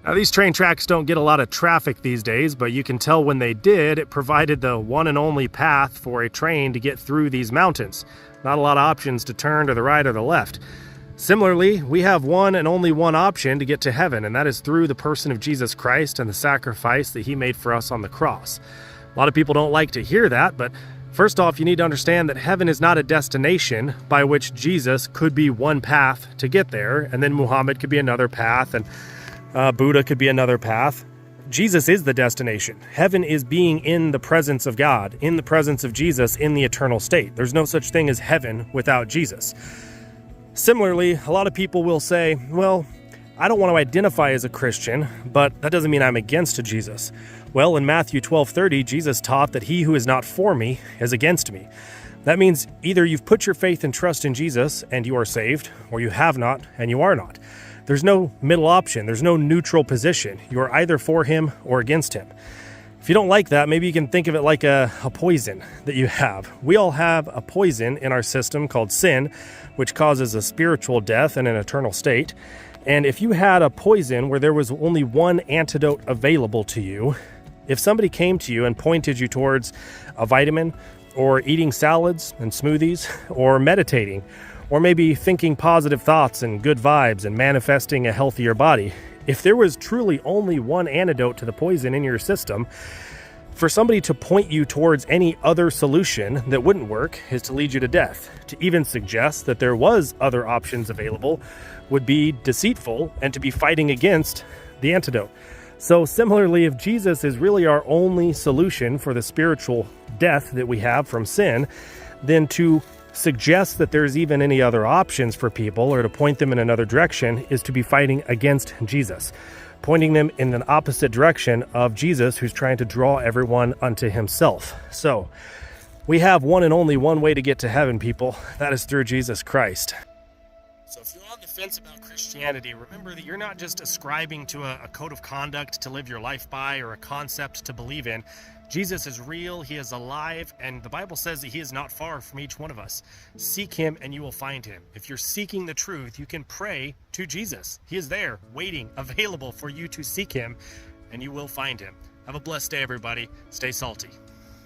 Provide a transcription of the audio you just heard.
Now, these train tracks don't get a lot of traffic these days, but you can tell when they did, it provided the one and only path for a train to get through these mountains. Not a lot of options to turn to the right or the left. Similarly, we have one and only one option to get to heaven, and that is through the person of Jesus Christ and the sacrifice that he made for us on the cross. A lot of people don't like to hear that, but first off, you need to understand that heaven is not a destination by which Jesus could be one path to get there, and then Muhammad could be another path, and Buddha could be another path. Jesus is the destination. Heaven is being in the presence of God, in the presence of Jesus, in the eternal state. There's no such thing as heaven without Jesus. Similarly, a lot of people will say, well, I don't want to identify as a Christian, but that doesn't mean I'm against Jesus. Well, in Matthew 12:30, Jesus taught that he who is not for me is against me. That means either you've put your faith and trust in Jesus and you are saved, or you have not and you are not. There's no middle option. There's no neutral position. You are either for him or against him. If you don't like that, maybe you can think of it like a poison that you have. We all have a poison in our system called sin, which causes a spiritual death and an eternal state. And if you had a poison where there was only one antidote available to you, if somebody came to you and pointed you towards a vitamin, or eating salads and smoothies, or meditating, or maybe thinking positive thoughts and good vibes and manifesting a healthier body. If there was truly only one antidote to the poison in your system, for somebody to point you towards any other solution that wouldn't work is to lead you to death. To even suggest that there was other options available would be deceitful and to be fighting against the antidote. So similarly, if Jesus is really our only solution for the spiritual death that we have from sin, then to suggest that there's even any other options for people or to point them in another direction is to be fighting against Jesus, pointing them in an opposite direction of Jesus, who's trying to draw everyone unto himself. So we have one and only one way to get to heaven, people. That is through Jesus Christ. So if you're on the fence about Christianity, remember that you're not just ascribing to a code of conduct to live your life by or a concept to believe in. Jesus is real, he is alive, and the Bible says that he is not far from each one of us. Seek him and you will find him. If you're seeking the truth, you can pray to Jesus. He is there, waiting, available for you to seek him, and you will find him. Have a blessed day, everybody. Stay salty.